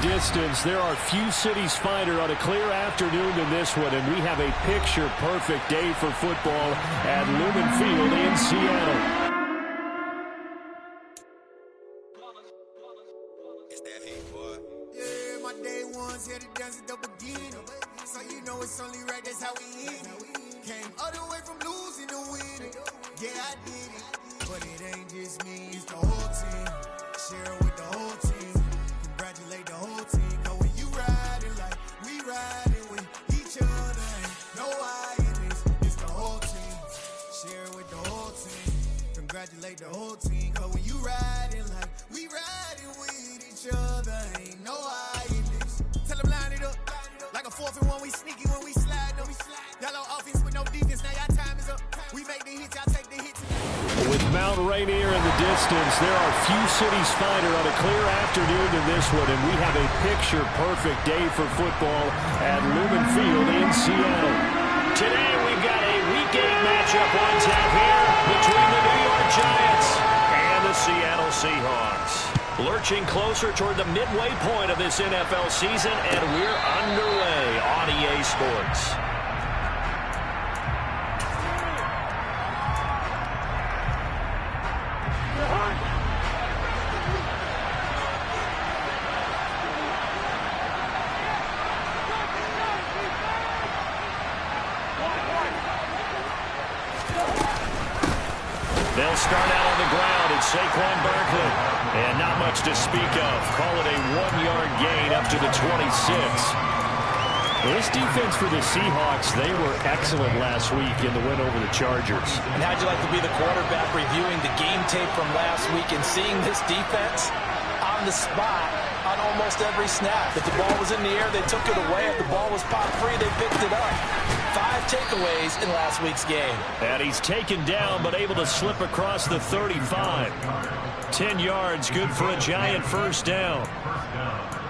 distance. There are few cities finer on a clear afternoon than this one, and we have a picture-perfect day for football at Lumen Field in Seattle. It's that heat, boy. Yeah, my day ones here to dance at the beginning. So you know it's only right, that's how we hit it. Came all the way from losing to winning. Yeah, I did it. But it ain't just me, it's the whole team. Share it with the whole team. Congratulate the whole team. Cause when you riding like we riding with each other, ain't no I in this. It's the whole team. Share it with the whole team. Congratulate the whole team. Cause when you riding like we riding with each other, ain't no I in this. Tell them line it up. Like a 4th and 1, we sneaky when we slide them. Y'all on offense with no defense, now y'all time is up. We make the hits, y'all take the hits. With Mount Rainier in the distance, there are few cities finer on a clear afternoon than this one, and we have a picture-perfect day for football at Lumen Field in Seattle. Today we've got a Week 8 matchup on tap here between the New York Giants and the Seattle Seahawks. Lurching closer toward the midway point of this NFL season, and we're underway on EA Sports. They'll start out on the ground. It's Saquon Barkley. And not much to speak of. Call it a 1-yard gain up to the 26. This defense for the Seahawks, they were excellent last week in the win over the Chargers. And how'd you like to be the quarterback reviewing the game tape from last week and seeing this defense on the spot on almost every snap? If the ball was in the air, they took it away. If the ball was popped free, they picked it up. 5 takeaways in last week's game. And he's taken down, but able to slip across the 35. 10 yards, good for a Giant first down.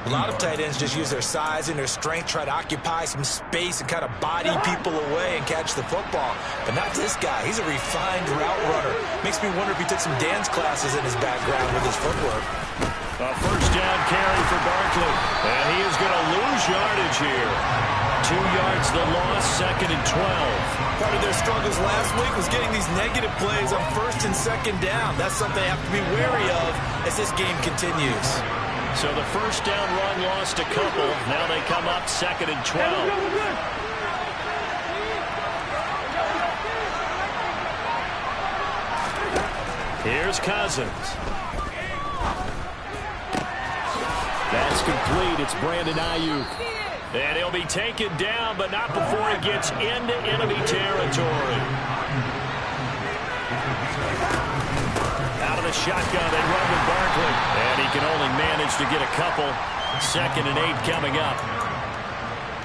A lot of tight ends just use their size and their strength, try to occupy some space and kind of body people away and catch the football. But not this guy. He's a refined route runner. Makes me wonder if he took some dance classes in his background with his footwork. A first down carry for Barkley. And he is going to lose yardage here. 2 yards the loss, 2nd and 12. Part of their struggles last week was getting these negative plays on 1st and 2nd down. That's something they have to be wary of as this game continues. So the first down run lost a couple. Now they come up 2nd and 12. Here's Cousins. That's complete. It's Brandon Ayuk. And he'll be taken down, but not before he gets into enemy territory. Out of the shotgun, they run with Barkley. And he can only manage to get a couple. 2nd and 8 coming up.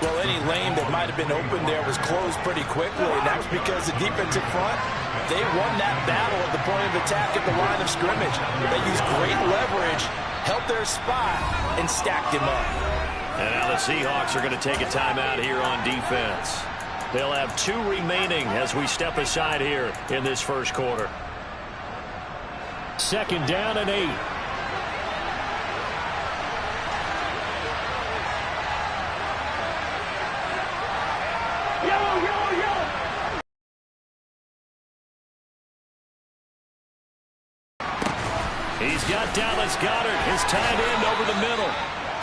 Well, any lane that might have been open there was closed pretty quickly, and that's because the defensive front, they won that battle at the point of attack at the line of scrimmage. They used great leverage, held their spot, and stacked him up. And now the Seahawks are going to take a timeout here on defense. They'll have 2 remaining as we step aside here in this first quarter. 2nd down and 8. He's got Dallas Goedert, his tight end, over the middle.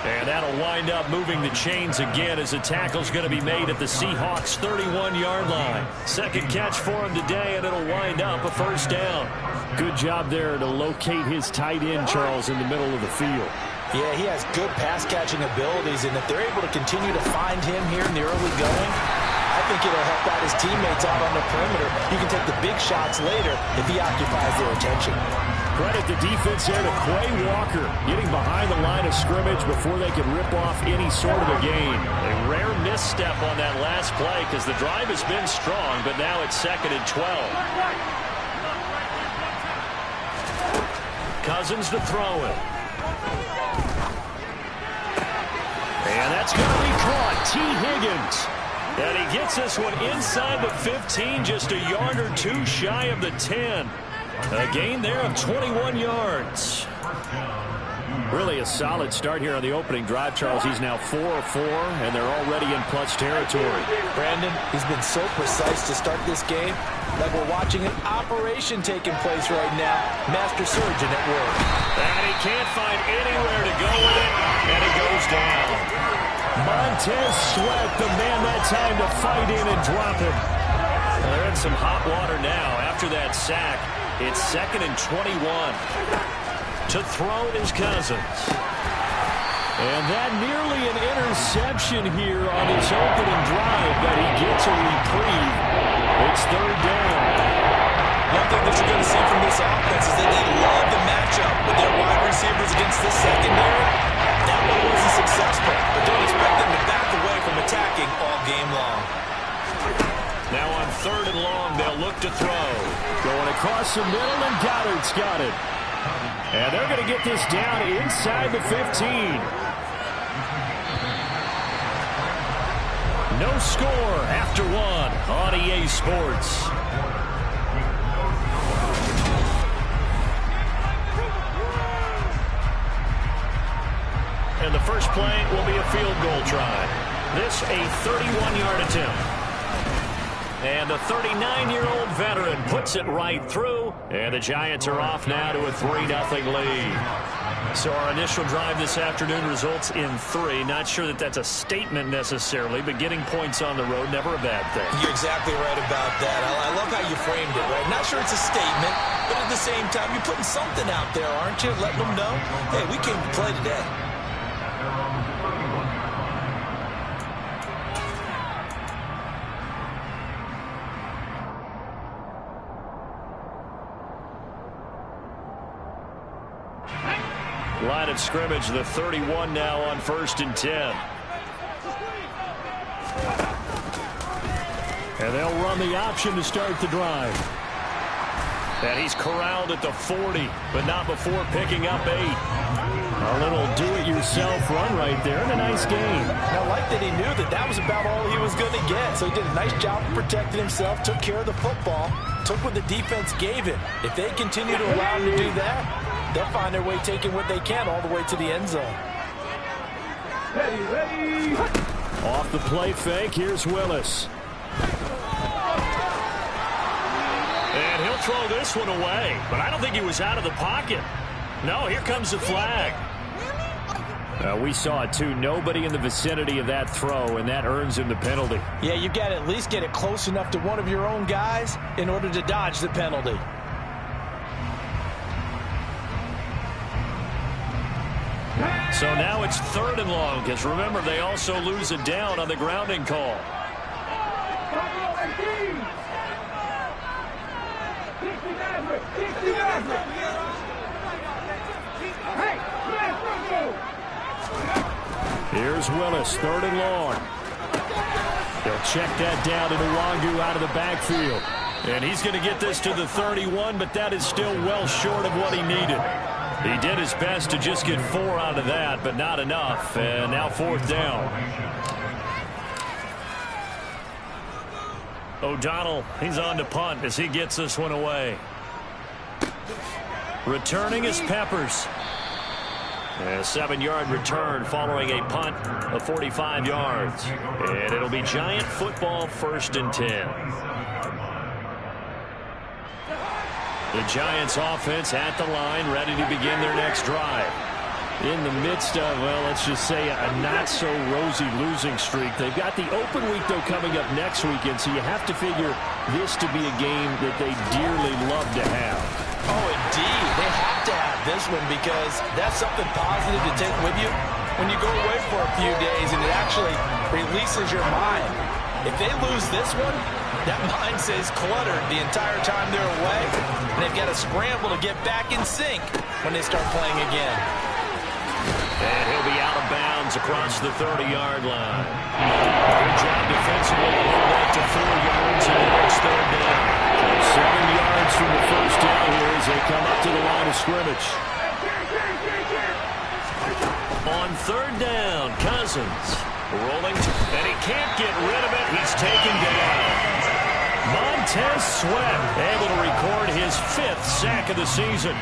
And that'll wind up moving the chains again as the tackle's going to be made at the Seahawks' 31-yard line. 2nd catch for him today, and it'll wind up a first down. Good job there to locate his tight end, Charles, in the middle of the field. Yeah, he has good pass-catching abilities, and if they're able to continue to find him here in the early going, I think it'll help out his teammates out on the perimeter. You can take the big shots later if he occupies their attention. Credit the defense there to Quay Walker, getting behind the line of scrimmage before they can rip off any sort of a gain. A rare misstep on that last play because the drive has been strong, but now it's 2nd and 12. Cousins to throw it. And that's going to be caught. T. Higgins. And he gets this one inside the 15, just a yard or 2 shy of the 10. A gain there of 21 yards. Really a solid start here on the opening drive, Charles. He's now 4 of 4, and they're already in plus territory. Brandon, he's been so precise to start this game, like we're watching an operation taking place right now. Master surgeon at work. And he can't find anywhere to go with it, and it goes down. Montez Sweat, the man that time to fight in and drop him. Well, they're in some hot water now. After that sack, it's 2nd and 21. To throw is Cousins. And that nearly an interception here on his opening drive, but he gets a reprieve. It's 3rd down. One thing that you're going to see from this offense is that they love the matchup with their wide receivers against the secondary. That one wasn't successful, but don't expect them to back away from attacking all game long. Now on 3rd and long, they'll look to throw. Going across the middle, and Goddard's got it. And they're going to get this down inside the 15. No score after 1 on EA Sports. And the first play will be a field goal try. This a 31-yard attempt. And the 39-year-old veteran puts it right through. And the Giants are off now to a 3-0 lead. So our initial drive this afternoon results in 3. Not sure that that's a statement necessarily, but getting points on the road, never a bad thing. You're exactly right about that. I love how you framed it, right? Not sure it's a statement, but at the same time, you're putting something out there, aren't you? Letting them know, hey, we came to play today. Line of scrimmage, the 31 now on 1st and 10. And they'll run the option to start the drive. And he's corralled at the 40, but not before picking up 8. A little do-it-yourself run right there, and a nice gain. I like that he knew that that was about all he was going to get. So he did a nice job of protecting himself, took care of the football, took what the defense gave him. If they continue to allow him to do that, they'll find their way taking what they can all the way to the end zone. Ready. Off the play fake, here's Willis. And he'll throw this one away, but I don't think he was out of the pocket. No, here comes the flag. We saw it too. Nobody in the vicinity of that throw, and that earns him the penalty. Yeah, you've got to at least get it close enough to one of your own guys in order to dodge the penalty. So now it's 3rd and long, because remember, they also lose it down on the grounding call. Here's Willis, 3rd and long. They'll check that down to Nwangu out of the backfield. And he's going to get this to the 31, but that is still well short of what he needed. He did his best to just get 4 out of that, but not enough. And now 4th down. O'Donnell, he's on to punt as he gets this one away. Returning is Peppers. A 7-yard return following a punt of 45 yards. And it'll be Giant football, 1st and 10. The Giants offense at the line, ready to begin their next drive. In the midst of, well, let's just say a not-so-rosy losing streak. They've got the open week, though, coming up next weekend, so you have to figure this to be a game that they dearly love to have. Oh, indeed. They have to have this one because that's something positive to take with you when you go away for a few days, and it actually releases your mind. If they lose this one, that mind stays cluttered the entire time they're away, and they've got to scramble to get back in sync when they start playing again. And he'll be out of bounds across the 30-yard line. Good job defensively to hold that to 4 yards, and now it's 3rd down. So 7 yards from the first down here as they come up to the line of scrimmage. On 3rd down, Cousins rolling, and he can't get rid of it. He's taken down. Montez Sweat able to record his 5th sack of the season.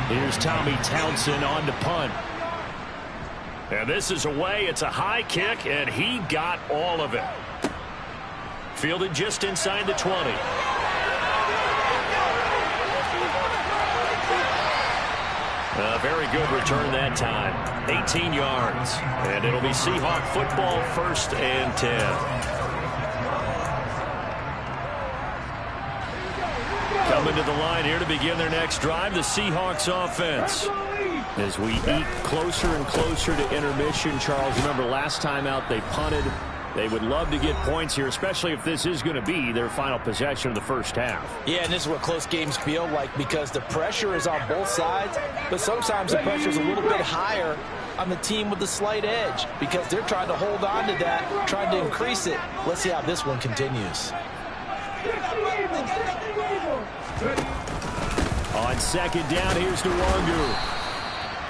Here's Tommy Townsend on to punt. And this is away. It's a high kick, and he got all of it. Fielded just inside the 20. A very good return that time. 18 yards. And it'll be Seahawk football, 1st and 10. Coming to the line here to begin their next drive, the Seahawks offense. As we eke closer and closer to intermission, Charles, remember last time out they punted. They would love to get points here, especially if this is going to be their final possession of the first half. Yeah, and this is what close games feel like because the pressure is on both sides, but sometimes the pressure is a little bit higher on the team with the slight edge because they're trying to hold on to that, trying to increase it. Let's see how this one continues. On 2nd down, here's Nwangu.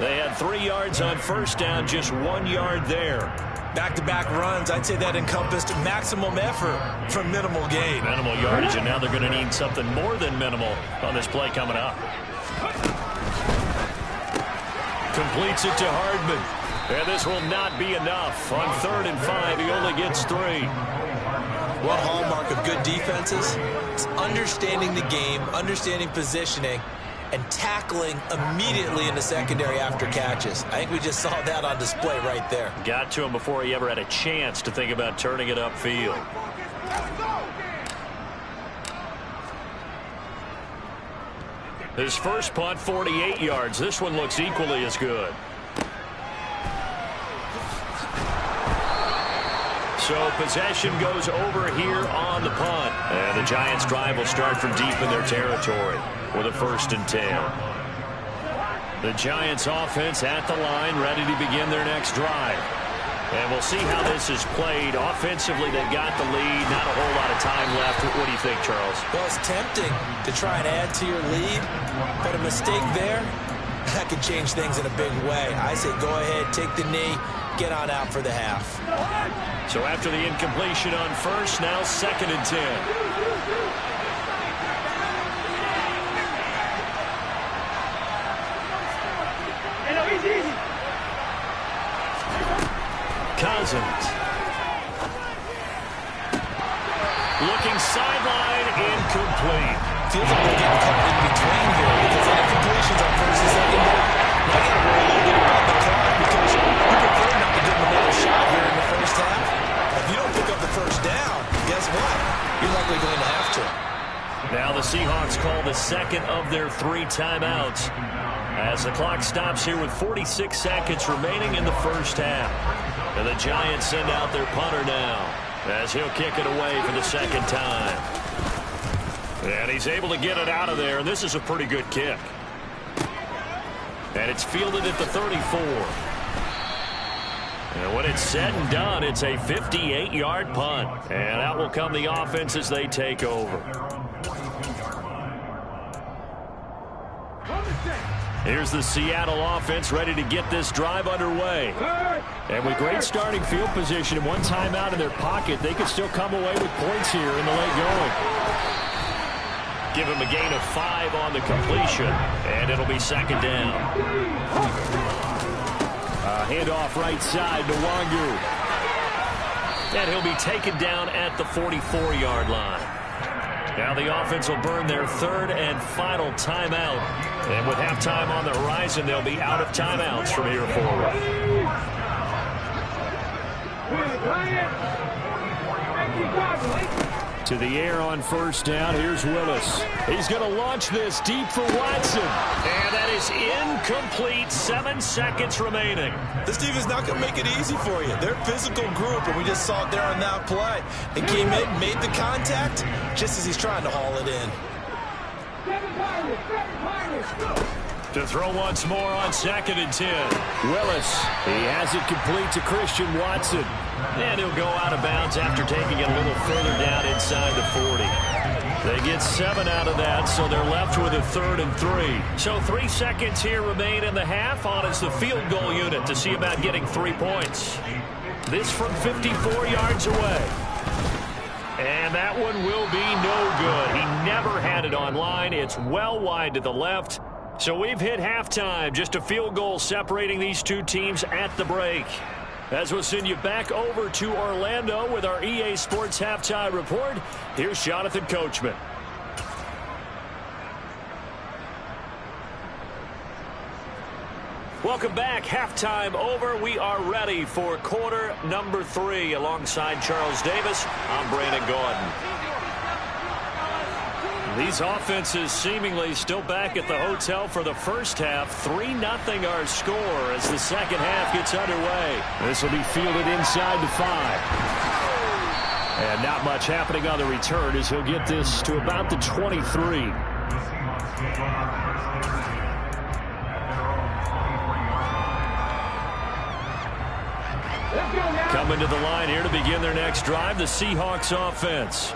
They had 3 yards on 1st down, just 1 yard there. Back-to-back runs, I'd say that encompassed maximum effort for minimal gain. Minimal yardage, and now they're going to need something more than minimal on this play coming up. Completes it to Hardman. And this will not be enough. On 3rd and 5, he only gets 3. One hallmark of good defenses is understanding the game, understanding positioning, and tackling immediately in the secondary after catches. I think we just saw that on display right there. Got to him before he ever had a chance to think about turning it upfield. His first punt, 48 yards. This one looks equally as good. So possession goes over here on the punt. And the Giants' drive will start from deep in their territory with a 1st and 10. The Giants' offense at the line, ready to begin their next drive. And we'll see how this is played. Offensively, they've got the lead. Not a whole lot of time left. What do you think, Charles? Well, it's tempting to try and add to your lead, but a mistake there, that could change things in a big way. I say go ahead, take the knee, get on out for the half. So after the incompletion on 1st, now 2nd and 10. Cousins. Looking sideline, incomplete. Feels like they're getting caught in between here because the incompletions on 1st and 2nd down. Now you got to worry a little bit about the clock because you prefer not to give them another shot here in the first half. If you don't pick up the 1st down, guess what? You're likely going to have to. Now the Seahawks call the 2nd of their 3 timeouts as the clock stops here with 46 seconds remaining in the first half. And the Giants send out their punter now as he'll kick it away for the 2nd time. And he's able to get it out of there. This is a pretty good kick. And it's fielded at the 34. And when it's said and done, it's a 58-yard punt. And out will come the offense as they take over. Here's the Seattle offense ready to get this drive underway. And with great starting field position and one timeout in their pocket, they could still come away with points here in the late going. Give him a gain of 5 on the completion, and it'll be 2nd down. Handoff right side to Nwangu. And he'll be taken down at the 44-yard line. Now the offense will burn their 3rd and final timeout. And with halftime on the horizon, they'll be out of timeouts from here forward. To the air on 1st down. Here's Willis. He's going to launch this deep for Watson. And that is incomplete. 7 seconds remaining. This defense is not going to make it easy for you. They're a physical group, and we just saw it there on that play. They came in, made the contact, just as he's trying to haul it in. To throw once more on 2nd and 10. Willis, he has it complete to Christian Watson. And he'll go out of bounds after taking it a little further down inside the 40. They get 7 out of that, so they're left with a 3rd and 3. So 3 seconds here remain in the half on as the field goal unit to see about getting 3 points. This from 54 yards away. And that one will be no good. He never had it on line. It's well wide to the left. So we've hit halftime. Just a field goal separating these two teams at the break. As we'll send you back over to Orlando with our EA Sports Halftime Report, here's Jonathan Coachman. Welcome back. Halftime over. We are ready for quarter number 3. Alongside Charles Davis, I'm Brandon Gaudin. These offenses seemingly still back at the hotel for the first half. 3-0 our score as the second half gets underway. This will be fielded inside the 5. And not much happening on the return as he'll get this to about the 23. Coming to the line here to begin their next drive, the Seahawks offense.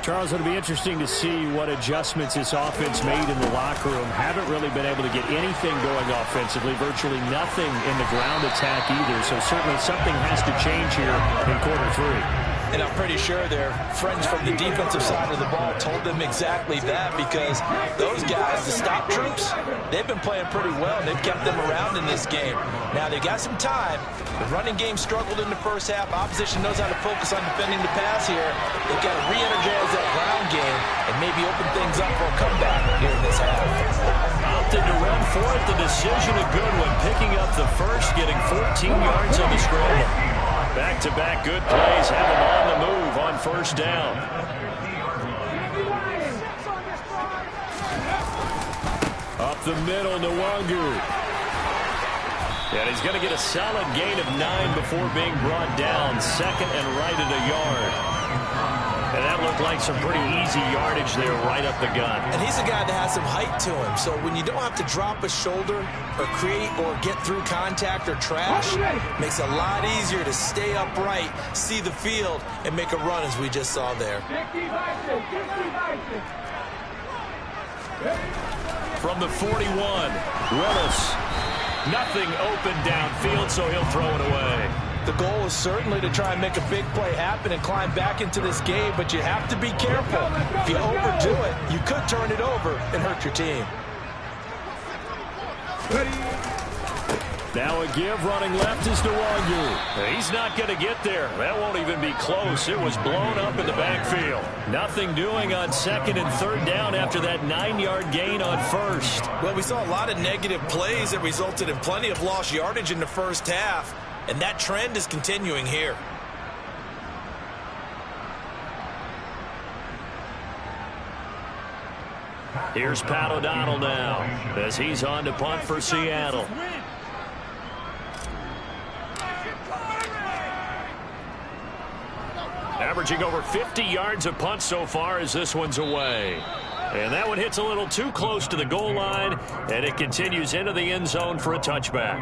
Charles, it'll be interesting to see what adjustments this offense made in the locker room. Haven't really been able to get anything going offensively, virtually nothing in the ground attack either. So certainly something has to change here in quarter 3. And I'm pretty sure their friends from the defensive side of the ball told them exactly that, because those guys, the stop troops, they've been playing pretty well. They've kept them around in this game. Now, they got some time. The running game struggled in the first half. Opposition knows how to focus on defending the pass here. They've got to re-energize that ground game and maybe open things up for a comeback here in this half. Opted to run for it. The decision a good one. Picking up the first, getting 14 yards on the scramble. Back-to-back good plays have him on the move on first down. Up the middle, Nwangu. And he's going to get a solid gain of 9 before being brought down. Second and right at a yard. And that looked like some pretty easy yardage there right up the gut. And he's a guy that has some height to him. So when you don't have to drop a shoulder or create or get through contact or trash, makes it a lot easier to stay upright, see the field, and make a run as we just saw there. From the 41, Willis. Nothing open downfield, so he'll throw it away. The goal is certainly to try and make a big play happen and climb back into this game, but you have to be careful. If you overdo it, you could turn it over and hurt your team. Now a give running left is Nwangu. He's not going to get there. That won't even be close. It was blown up in the backfield. Nothing doing on second and third down after that 9-yard gain on first. Well, we saw a lot of negative plays that resulted in plenty of lost yardage in the first half, and that trend is continuing here. Here's Pat O'Donnell now as he's on to punt for Seattle. Averaging over 50 yards a punt so far as this one's away. And that one hits a little too close to the goal line, and it continues into the end zone for a touchback.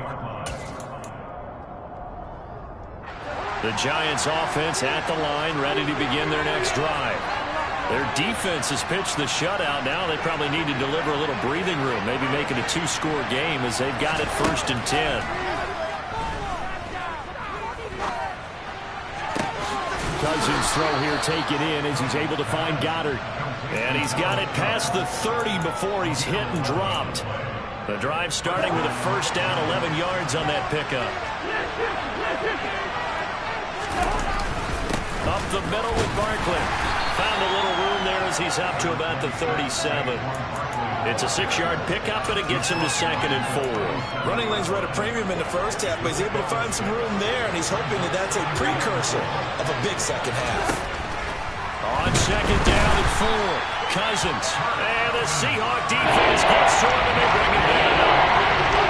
The Giants offense at the line, ready to begin their next drive. Their defense has pitched the shutout. Now they probably need to deliver a little breathing room, maybe make it a 2-score game as they've got it 1st and 10. Cousins throw here taken in as he's able to find Goddard. And he's got it past the 30 before he's hit and dropped. The drive starting with a first down, 11 yards on that pickup. Up the middle with Barkley. Found a little room there as he's up to about the 37. It's a 6-yard pickup, and it gets him to 2nd and 4. Running lanes were at a premium in the first half, but he's able to find some room there, and he's hoping that that's a precursor of a big second half. On 2nd down and 4, Cousins. And the Seahawk defense gets to him, and they bring him down.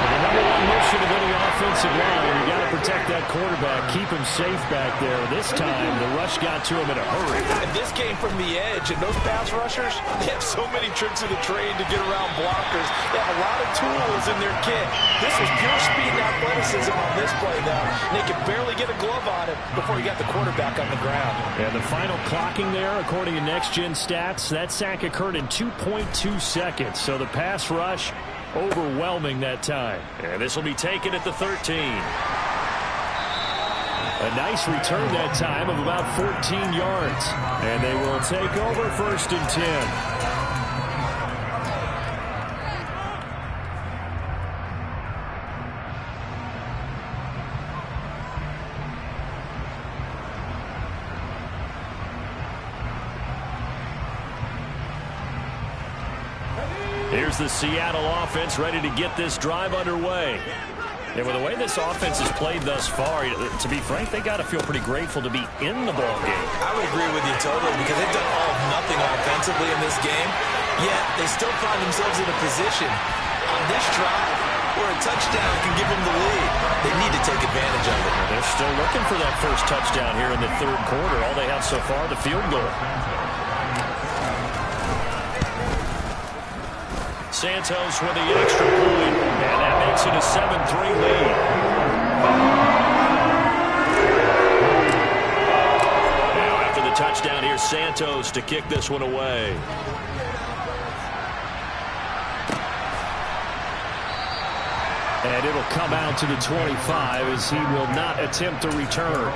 The number one mission of any offensive line, you got to protect that quarterback, keep him safe back there. This time, the rush got to him in a hurry. And this came from the edge, and those pass rushers, they have so many tricks of the trade to get around blockers. They have a lot of tools in their kit. This was pure speed and athleticism on this play, though. And they could barely get a glove on it before he got the quarterback on the ground. And the final clocking there, according to Next Gen Stats, that sack occurred in 2.2 seconds. So the pass rush overwhelming that time. And this will be taken at the 13. A nice return that time of about 14 yards. And they will take over 1st and 10. is the Seattle offense ready to get this drive underway. And with the way this offense has played thus far, to be frank, they got to feel pretty grateful to be in the ball game. I would agree with you totally because they've done all of nothing offensively in this game, yet they still find themselves in a position on this drive where a touchdown can give them the lead. They need to take advantage of it. They're still looking for that first touchdown here in the third quarter. All they have so far, the field goal. Santos with the extra point, and that makes it a 7-3 lead. Now after the touchdown, here's Santos to kick this one away. And it'll come out to the 25 as he will not attempt to return.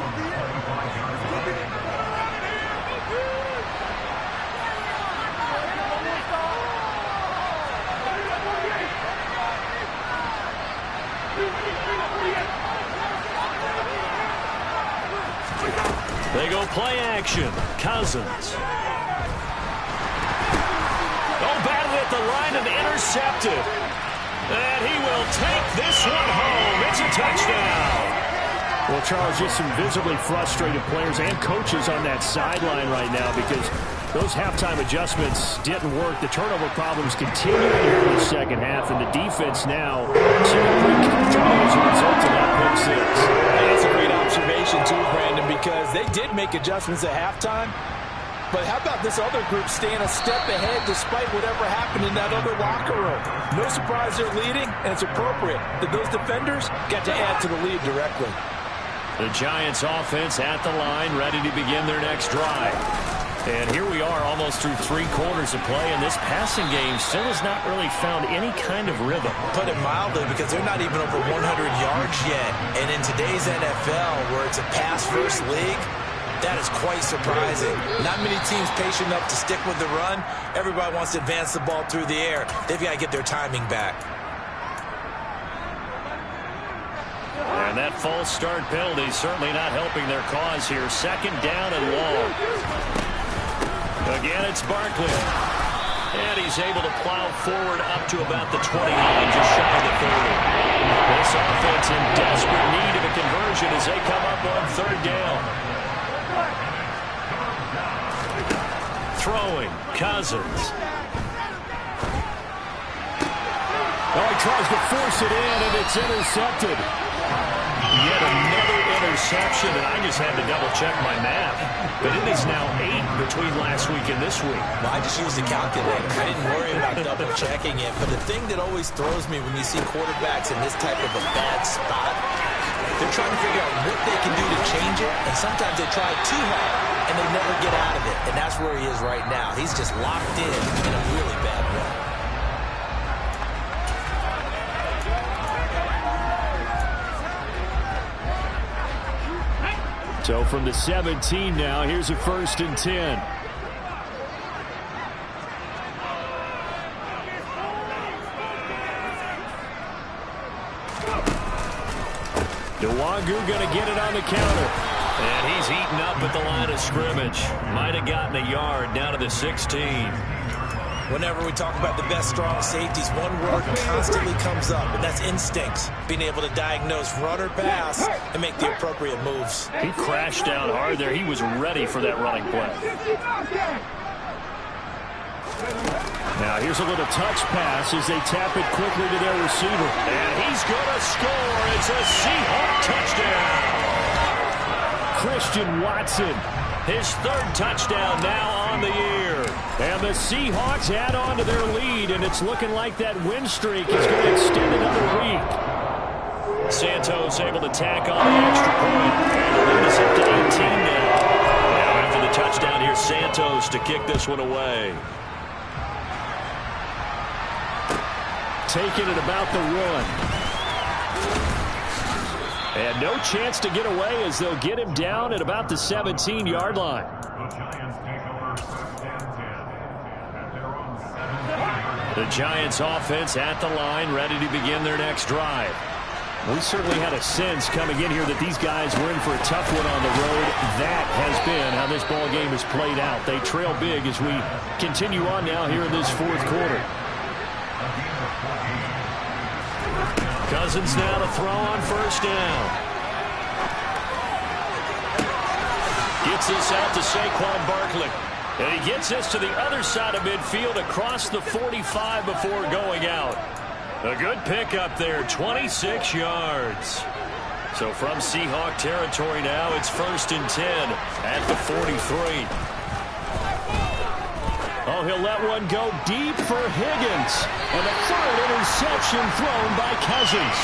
They go play action. Cousins. Oh, batted at the line and intercepted. And he will take this one home. It's a touchdown. Well, Charles, just some visibly frustrated players and coaches on that sideline right now because those halftime adjustments didn't work. The turnover problems continue here in the second half, and the defense now seeming pretty comfortable as a result of that pick six. That's a great observation, too, Brandon, because they did make adjustments at halftime. But how about this other group staying a step ahead despite whatever happened in that other locker room? No surprise they're leading, and it's appropriate that those defenders got to add to the lead directly. The Giants offense at the line, ready to begin their next drive. And here we are almost through 3 quarters of play, and this passing game still has not really found any kind of rhythm. Put it mildly, because they're not even over 100 yards yet. And in today's NFL, where it's a pass-first league, that is quite surprising. Not many teams patient enough to stick with the run. Everybody wants to advance the ball through the air. They've got to get their timing back. And that false start penalty certainly not helping their cause here. Second down and long. Again, it's Barkley. And he's able to plow forward up to about the 29, just shy of the 30. This offense in desperate need of a conversion as they come up on third down. Throwing, Cousins. Oh, he tries to force it in, and it's intercepted. Yet another interception, and I just had to double-check my math. But it is now 8 between last week and this week. Well, I just used the calculator. I didn't worry about double-checking it. But the thing that always throws me when you see quarterbacks in this type of a bad spot, they're trying to figure out what they can do to change it, and sometimes they try too hard, and they never get out of it. And that's where he is right now. He's just locked in a really bad run. So from the 17 now, here's a 1st and 10. Nwangu going to get it on the counter. And he's eaten up at the line of scrimmage. Might have gotten a yard down to the 16. Whenever we talk about the best strong safeties, one word constantly comes up, and that's instincts. Being able to diagnose run or pass and make the appropriate moves. He crashed down hard there. He was ready for that running play. Now here's a little touch pass as they tap it quickly to their receiver. And he's going to score. It's a Seahawks touchdown. Christian Watson, his 3rd touchdown now on the year. And the Seahawks add on to their lead, and it's looking like that win streak is going to extend another week. Santos able to tack on the extra point. And the lead is up to 18 now. Now after the touchdown, here's Santos to kick this one away. Taking it about the 1. And no chance to get away as they'll get him down at about the 17-yard line. The Giants offense at the line, ready to begin their next drive. We certainly had a sense coming in here that these guys were in for a tough one on the road. That has been how this ball game has played out. They trail big as we continue on now here in this 4th quarter. Cousins now to throw on first down. Gets this out to Saquon Barkley. And he gets this to the other side of midfield across the 45 before going out. A good pickup there, 26 yards. So from Seahawk territory now, it's 1st and 10 at the 43. Oh, he'll let one go deep for Higgins. And the third interception thrown by Cousins.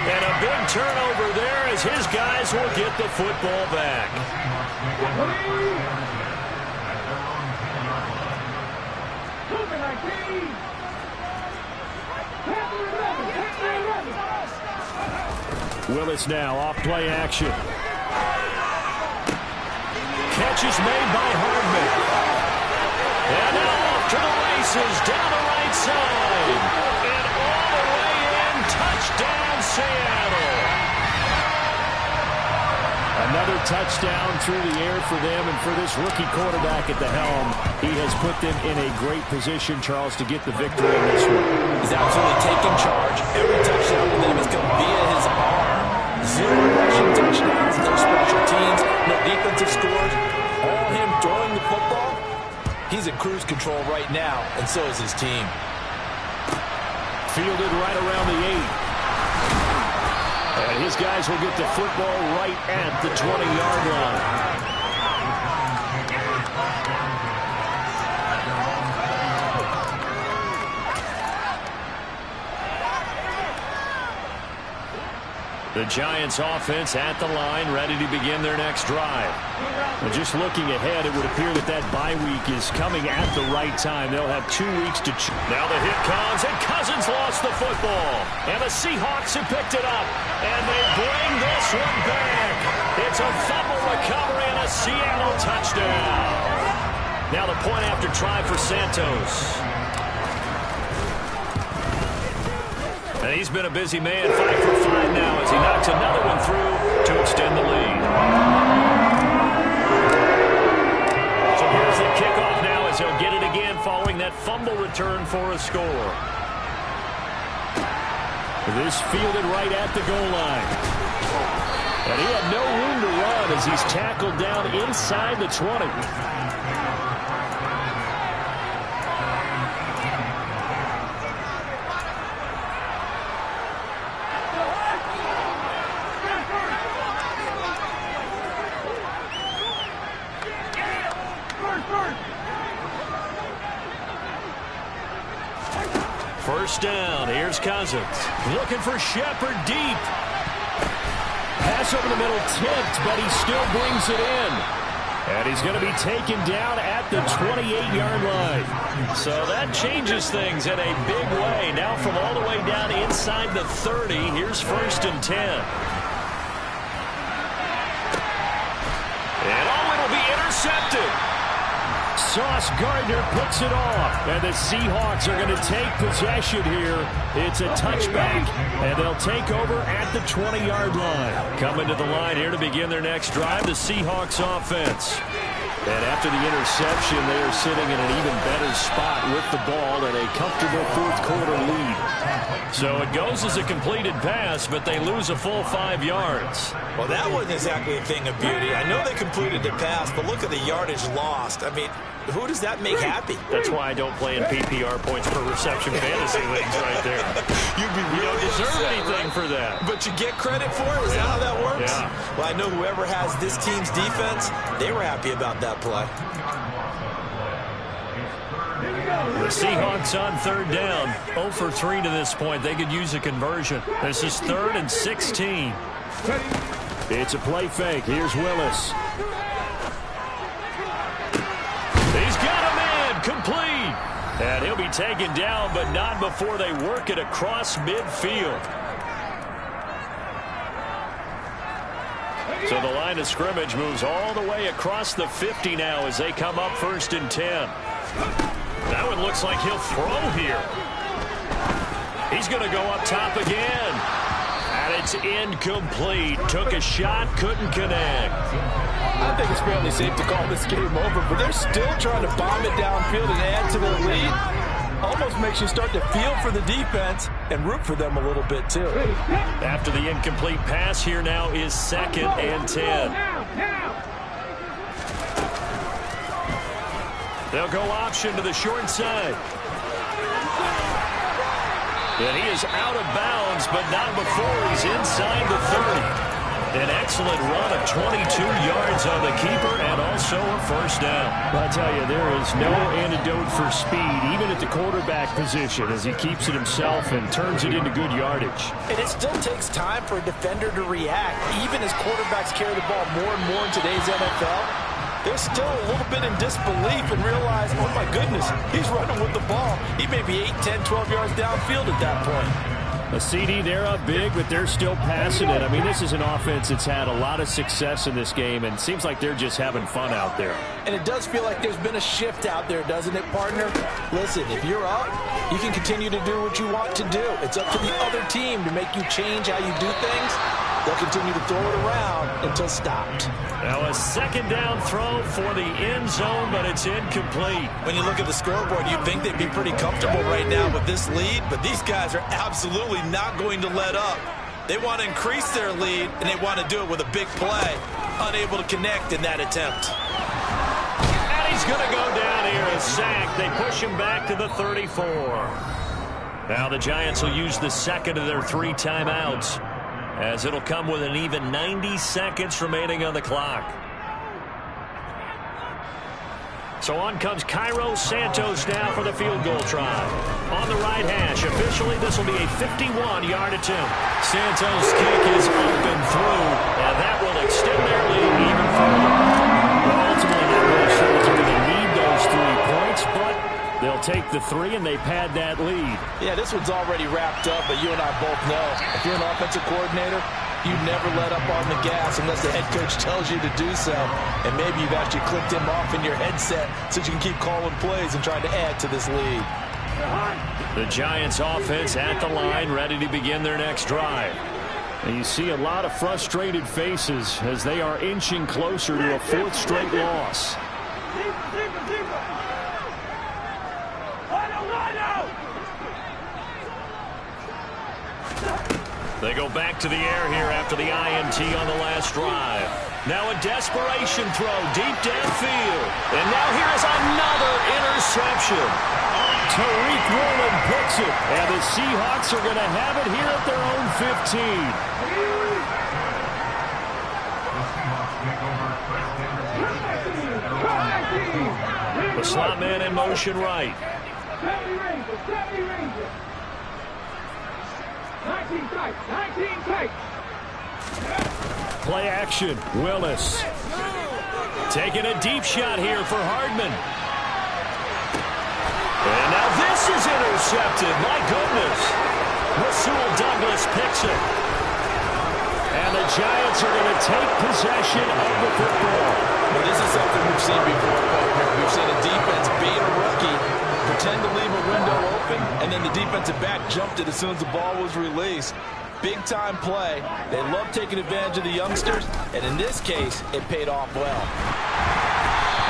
And a big turnover there as his guys will get the football back. Willis now off play action. Catch is made by Hardman. And now off to the races down the right side. And all the way in, touchdown Seattle. Another touchdown through the air for them, and for this rookie quarterback at the helm, he has put them in a great position, Charles, to get the victory in this one. He's absolutely taking charge. Every touchdown for them is going via his arm. 0 rushing touchdowns, no special teams, no defensive scores. All him throwing the football. He's in cruise control right now, and so is his team. Fielded right around the 8. And his guys will get the football right at the 20-yard line. The Giants offense at the line, ready to begin their next drive. And just looking ahead, it would appear that bye week is coming at the right time. They'll have 2 weeks to choose. Now the hit comes, and Cousins lost the football. And the Seahawks have picked it up. And they bring this one back. It's a fumble recovery and a Seattle touchdown. Now the point after try for Santos. And he's been a busy man, 5 for 5 now as he knocks another one through to extend the lead. So here's the kickoff now as he'll get it again following that fumble return for a score. This fielded right at the goal line. And he had no room to run as he's tackled down inside the 20. First down, here's Cousins. Looking for Shepard deep. Pass over the middle tipped, but he still brings it in. And he's going to be taken down at the 28-yard line. So that changes things in a big way. Now from all the way down inside the 30, here's 1st and 10. And it'll be intercepted. Sauce Gardner picks it off, and the Seahawks are going to take possession here. It's a touchback, and they'll take over at the 20-yard line. Coming to the line here to begin their next drive, the Seahawks offense. And after the interception, they are sitting in an even better spot with the ball and a comfortable fourth-quarter lead. So it goes as a completed pass, but they lose a full 5 yards. Well, that wasn't exactly a thing of beauty. I know they completed the pass, but look at the yardage lost. I mean, who does that make happy? That's why I don't play in PPR points per reception fantasy leagues right there. You don't deserve anything for that. But you get credit for it? Is that how that works? Yeah. Well, I know whoever has this team's defense, they were happy about that play. The Seahawks on 3rd down. 0 for 3 to this point. They could use a conversion. This is 3rd and 16. It's a play fake. Here's Willis. He's got a man complete. And he'll be taken down, but not before they work it across midfield. So the line of scrimmage moves all the way across the 50 now as they come up 1st and 10. That one looks like he'll throw here. He's going to go up top again. And it's incomplete. Took a shot, couldn't connect. I think it's fairly safe to call this game over, but they're still trying to bomb it downfield and add to their lead. Almost makes you start to feel for the defense and root for them a little bit, too. After the incomplete pass, here now is 2nd and 10. They'll go option to the short side. And he is out of bounds, but not before he's inside the 30. An excellent run of 22 yards on the keeper and also a first down. I'll tell you, there is no antidote for speed, even at the quarterback position, as he keeps it himself and turns it into good yardage. And it still takes time for a defender to react. Even as quarterbacks carry the ball more and more in today's NFL, they're still a little bit in disbelief and realize, oh my goodness, he's running with the ball. He may be 8, 10, 12 yards downfield at that point. A CD, they're up big, but they're still passing it. I mean, this is an offense that's had a lot of success in this game, and it seems like they're just having fun out there. And it does feel like there's been a shift out there, doesn't it, partner? Listen, if you're up, you can continue to do what you want to do. It's up to the other team to make you change how you do things. They'll continue to throw it around until stopped. Now a 2nd down throw for the end zone, but it's incomplete. When you look at the scoreboard, you'd think they'd be pretty comfortable right now with this lead, but these guys are absolutely not going to let up. They want to increase their lead, and they want to do it with a big play. Unable to connect in that attempt. And he's going to go down here, a sack. They push him back to the 34. Now the Giants will use the 2nd of their 3 timeouts, as it'll come with an even 90 seconds remaining on the clock. So on comes Cairo Santos now for the field goal try. On the right hash, officially this will be a 51-yard attempt. Santos' kick is up and through, and that will extend their lead even further. Well, ultimately, not really sure that they're going to need those 3 points, but they'll take the 3 and they pad that lead. Yeah, this one's already wrapped up, but you and I both know if you're an offensive coordinator, you never let up on the gas unless the head coach tells you to do so. And maybe you've actually clicked him off in your headset so you can keep calling plays and trying to add to this lead. The Giants offense at the line, ready to begin their next drive. And you see a lot of frustrated faces as they are inching closer to a 4th straight loss. They go back to the air here after the INT on the last drive. Now a desperation throw deep downfield. And now here is another interception. Tariq Woolen picks it. And the Seahawks are going to have it here at their own 15. The slot man in motion right. Play action. Willis taking a deep shot here for Hardman. And now this is intercepted. My goodness. Rasul Douglas picks it. And the Giants are going to take possession of the football. Well, this is something we've seen before, partner. We've seen a defense beat a rookie, pretend to leave a window open, and then the defensive back jumped it as soon as the ball was released. Big-time play. They love taking advantage of the youngsters, and in this case, it paid off well.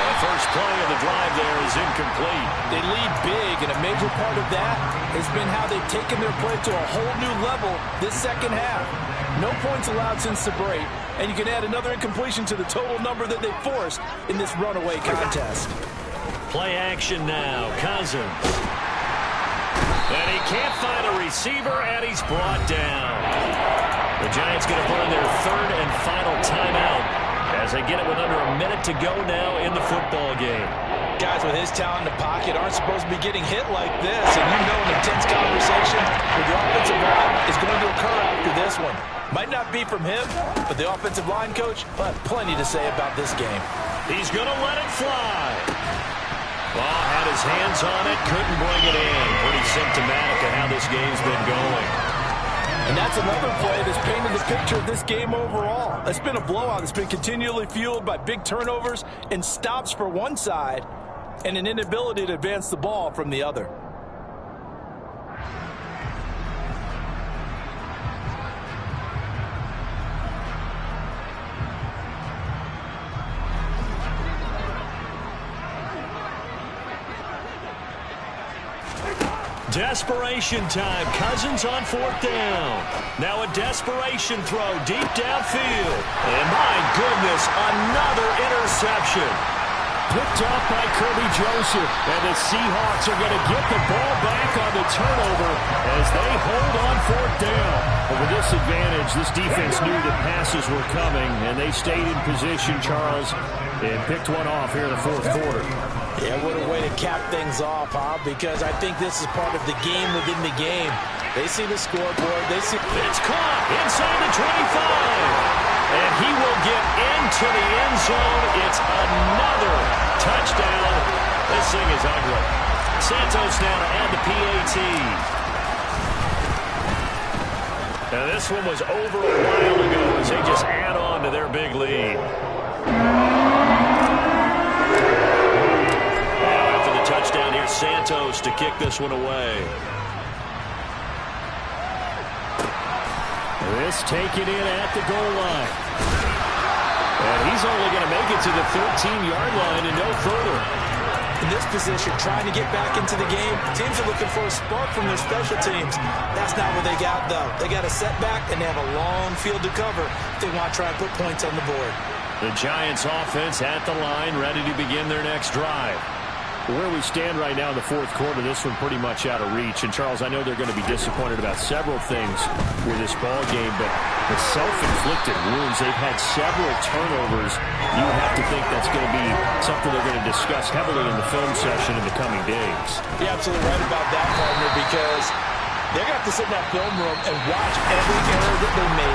The first play of the drive there is incomplete. They lead big, and a major part of that has been how they've taken their play to a whole new level this second half. No points allowed since the break, and you can add another incompletion to the total number that they forced in this runaway contest. Play action now. Cousins. And he can't find a receiver, and he's brought down. The Giants going to burn their 3rd and final timeout as they get it with under a minute to go now in the football game. Guys with his talent in the pocket aren't supposed to be getting hit like this, and you know an intense conversation with the offensive line is going to occur after this one. Might not be from him, but the offensive line coach will have plenty to say about this game. He's going to let it fly. Ball had his hands on it, couldn't bring it in. Pretty symptomatic of how this game's been going. And that's another play that's painted the picture of this game overall. It's been a blowout that's been continually fueled by big turnovers and stops for one side and an inability to advance the ball from the other. Desperation time. Cousins on 4th down. Now a desperation throw deep downfield. And my goodness, another interception. Picked up by Kirby Joseph. And the Seahawks are going to get the ball back on the turnover as they hold on 4th down. But with this advantage, this defense knew that passes were coming, and they stayed in position, Charles, and picked one off here in the 4th quarter. Yeah, what a way to cap things off, huh? Because I think this is part of the game within the game. They see the scoreboard. They see it's caught inside the 25. And he will get into the end zone. It's another touchdown. This thing is ugly. Santos now to add the PAT. Now this one was over a while ago as they just add on to their big lead. Touchdown here, Santos to kick this one away. This taken in at the goal line. And he's only going to make it to the 13-yard line and no further. In this position, trying to get back into the game, teams are looking for a spark from their special teams. That's not what they got, though. They got a setback, and they have a long field to cover if they want to try and put points on the board. The Giants offense at the line, ready to begin their next drive. Where we stand right now in the 4th quarter, this one pretty much out of reach. And, Charles, I know they're going to be disappointed about several things with this ball game, but the self-inflicted wounds, they've had several turnovers. You would have to think that's going to be something they're going to discuss heavily in the film session in the coming days. You're absolutely right about that, partner, because they're going to have to sit in that film room and watch every error that they made.